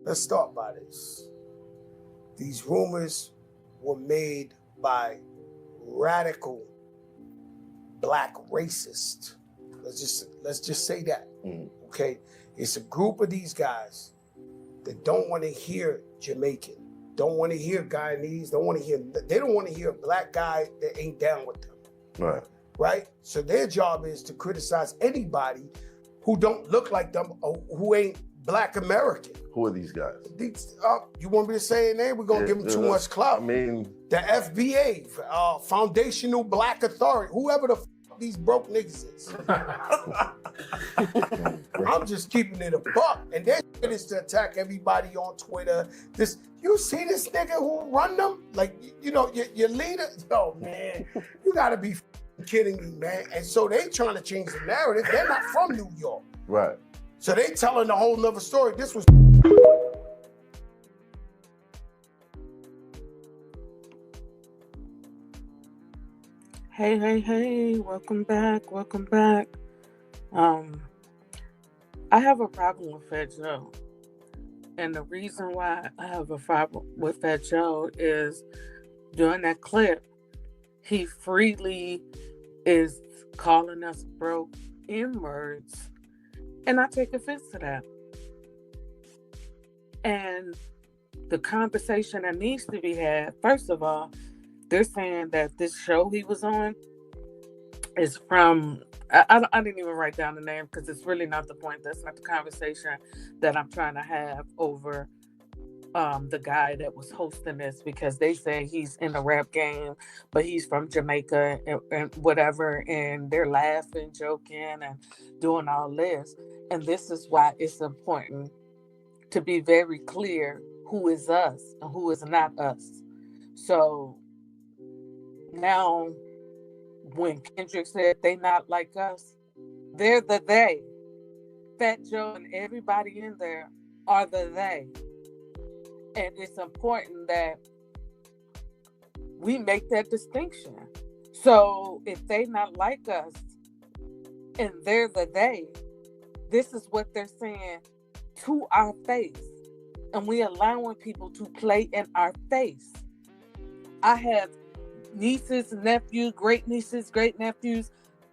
Let's start by this. These rumors were made by radical black racists. Let's just say that. Okay? It's a group of these guys that don't want to hear Jamaican, don't want to hear Guyanese, they don't want to hear a black guy that ain't down with them. Right? So their job is to criticize anybody who don't look like them or who ain't Black American. Who are these guys? You want me to say their name? We're going to give them too much clout. I mean... The FBA, Foundational Black Authority, whoever the these broke niggas is. I'm just keeping it a buck. And their shit is to attack everybody on Twitter. You see this nigga who run them? Like, your leader? Oh, man, you gotta be kidding me, man. And so they trying to change the narrative. They're not from New York. Right. So they telling a whole nother story. This was... Hey, welcome back. I have a problem with Fat Joe. And the reason why I have a problem with Fat Joe is during that clip, he freely is calling us broke N-words. And I take offense to that. And the conversation that needs to be had, first of all, they're saying that this show he was on is from, I didn't even write down the name because it's really not the point. That's not the conversation that I'm trying to have over the guy that was hosting this, because they say he's in the rap game, but he's from Jamaica and whatever, and they're laughing, joking, and doing all this. And this is why it's important to be very clear who is us and who is not us. So now, when Kendrick said they not like us, they're the they. Fat Joe and everybody in there are the they. And it's important that we make that distinction. So if they not like us and they're the they, this is what they're saying to our face. And we allowing people to play in our face. I have nieces, nephews, great nieces, great nephews.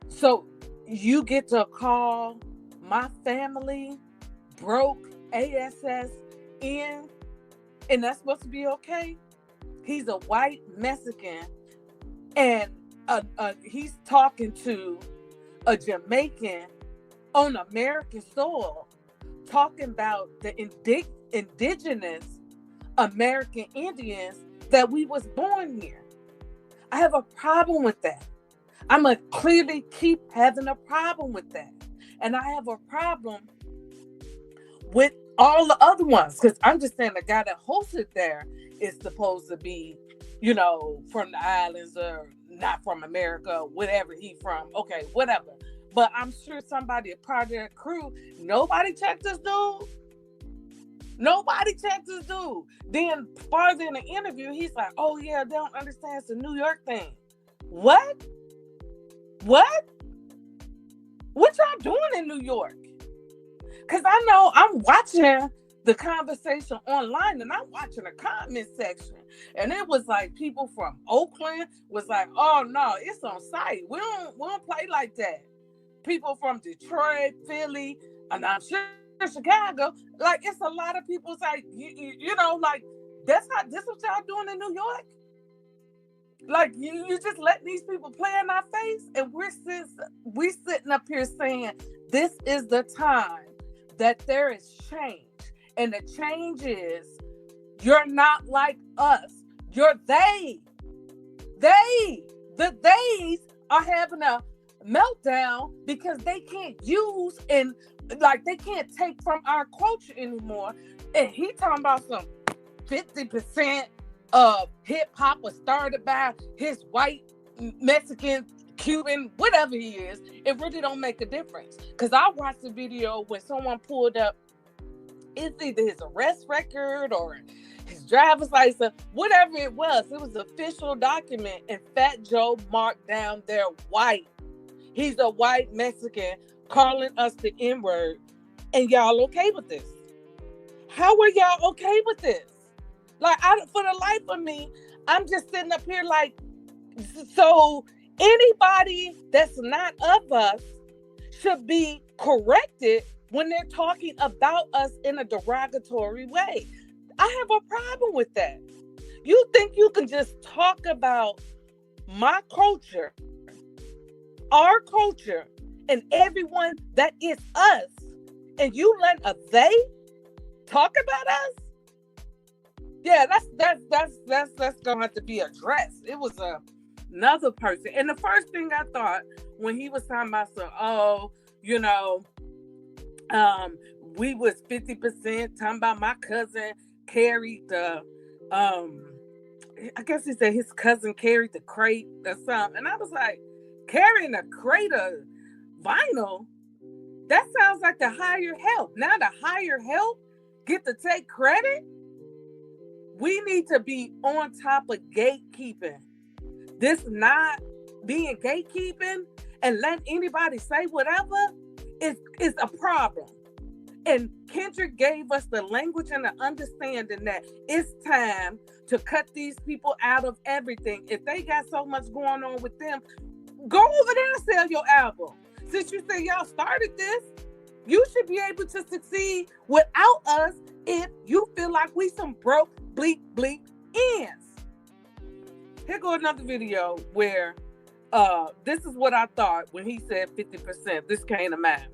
So you get to call my family broke ASS in, and that's supposed to be okay? He's a white Mexican, and he's talking to a Jamaican on American soil, talking about the indigenous American Indians that we was born here. I have a problem with that. I'm going to clearly keep having a problem with that. And I have a problem with all the other ones, because I'm just saying the guy that hosted there is supposed to be, from the islands or not from America, whatever he from. Okay, whatever. But I'm sure somebody, a Project Crew, nobody checked this dude. Then farther in the interview, he's like, oh yeah, they don't understand, it's a New York thing. What? What y'all doing in New York? Because I know I'm watching the conversation online, and I'm watching the comment section. And it was like people from Oakland was like, oh no, it's on site. We don't play like that. People from Detroit, Philly, and I'm sure Chicago, like it's a lot of people like like this what y'all doing in New York? Like you just let these people play in our face, and we're sitting up here saying this is the time that there is change, and the change is you're not like us, you're they. The theys are having a meltdown because they can't use and they can't take from our culture anymore. And he talking about some 50% of hip hop was started by his white Mexican, Cuban, whatever he is. It really don't make a difference. Because I watched the video when someone pulled up, it's either his arrest record or his driver's license, whatever it was. It was an official document, and Fat Joe marked down they're white. He's a white Mexican calling us the N-word, and y'all okay with this? How are y'all okay with this? Like, for the life of me, I'm just sitting up here like, so anybody that's not of us should be corrected when they're talking about us in a derogatory way. I have a problem with that. You think you can just talk about my culture, our culture, and everyone that is us, and you let a they talk about us? Yeah, that's gonna have to be addressed. It was another person, and the first thing I thought when he was talking about, we was 50%, talking about my cousin carried the I guess he said his cousin carried the crate or something, and I was like, carrying a crate of vinyl? That sounds like the higher help. Now the higher help get to take credit? We need to be on top of gatekeeping. This not being gatekeeping and letting anybody say whatever is a problem. And Kendrick gave us the language and the understanding that it's time to cut these people out of everything. If they got so much going on with them, go over there and sell your album. Since you say y'all started this, you should be able to succeed without us if you feel like we some broke, bleak ends. Here go another video where this is what I thought when he said 50%. This came to mind.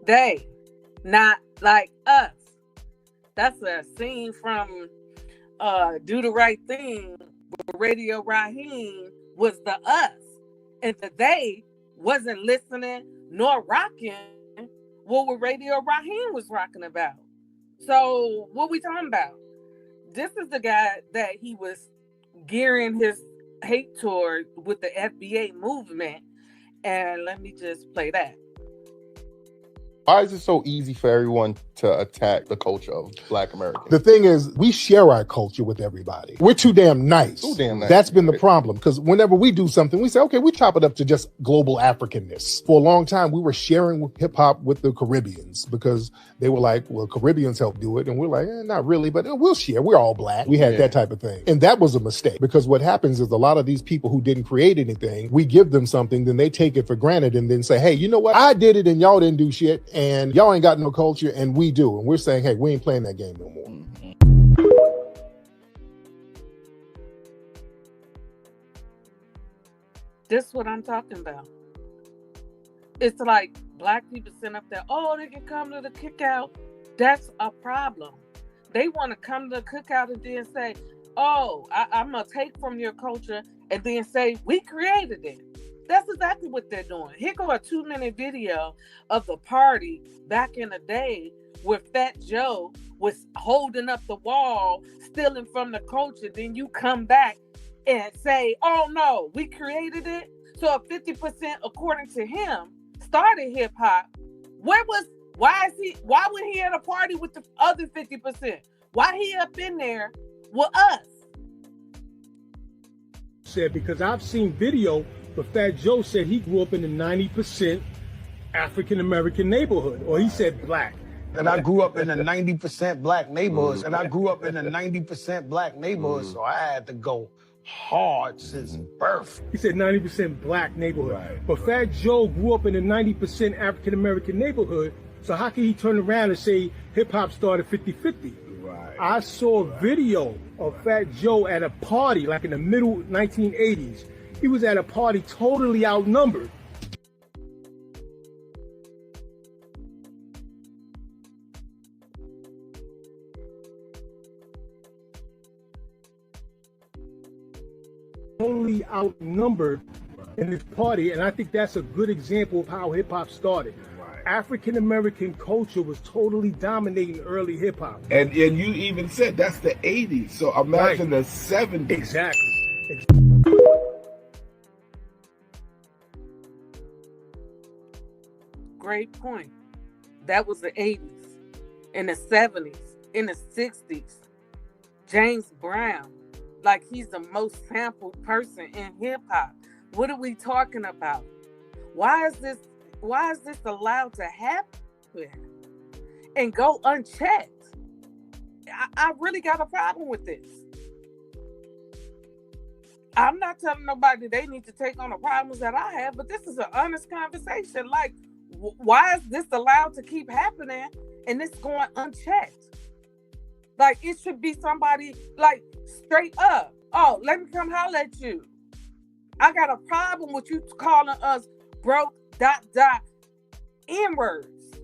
They, not like us. That's a scene from Do the Right Thing, where Radio Raheem was the us. And the they wasn't listening nor rocking what Radio Raheem was rocking about. So what we talking about? This is the guy that he was gearing his hate toward with the FBA movement. And let me just play that. Why is it so easy for everyone to attack the culture of Black Americans? The thing is, we share our culture with everybody. We're too damn nice. Too damn nice. That's been the problem, because whenever we do something, we say, okay, we chop it up to just global Africanness. For a long time, we were sharing hip hop with the Caribbeans because they were like, well, Caribbeans help do it. And we're like, not really, but we'll share. We're all Black. We had that type of thing. And that was a mistake, because what happens is a lot of these people who didn't create anything, we give them something, then they take it for granted and then say, hey, you know what? I did it and y'all didn't do shit. And y'all ain't got no culture and we do. And we're saying, hey, we ain't playing that game no more. This is what I'm talking about. It's like Black people sitting up there, oh, they can come to the cookout. That's a problem. They want to come to the cookout and then say, oh, I'm going to take from your culture, and then say, we created it. That's exactly what they're doing. Here go a 2-minute video of the party back in the day where Fat Joe was holding up the wall, stealing from the culture. Then you come back and say, oh no, we created it. So if 50%, according to him, started hip hop, why when he at a party with the other 50%? Why he up in there with us? Said, because I've seen video. But Fat Joe said he grew up in a 90% African-American neighborhood, or he said Black. And I grew up in a 90% Black neighborhoods, so I had to go hard since birth. He said 90% Black neighborhood. Right. But Fat Joe grew up in a 90% African-American neighborhood, so how can he turn around and say hip-hop started 50-50? Right. I saw a video of Fat Joe at a party, like in the middle 1980s. He was at a party totally outnumbered. totally outnumbered in this party, and I think that's a good example of how hip hop started. African American culture was totally dominating early hip hop. And you even said that's the 80s. So imagine the 70s. Exactly. Great point. That was the 80s, in the 70s, in the 60s. James Brown, like he's the most sampled person in hip hop. What are we talking about? Why is this allowed to happen and go unchecked? I really got a problem with this. I'm not telling nobody they need to take on the problems that I have, but this is an honest conversation. Like, why is this allowed to keep happening and it's going unchecked? Like, it should be somebody, like, straight up. Oh, let me come holler at you. I got a problem with you calling us broke, ... N-words.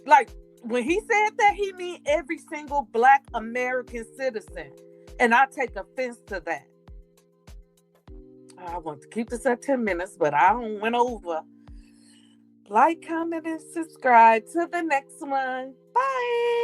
Like, when he said that, he mean every single Black American citizen. And I take offense to that. I want to keep this at 10 minutes, but I don't went over. Like, comment, and subscribe to the next one. Bye.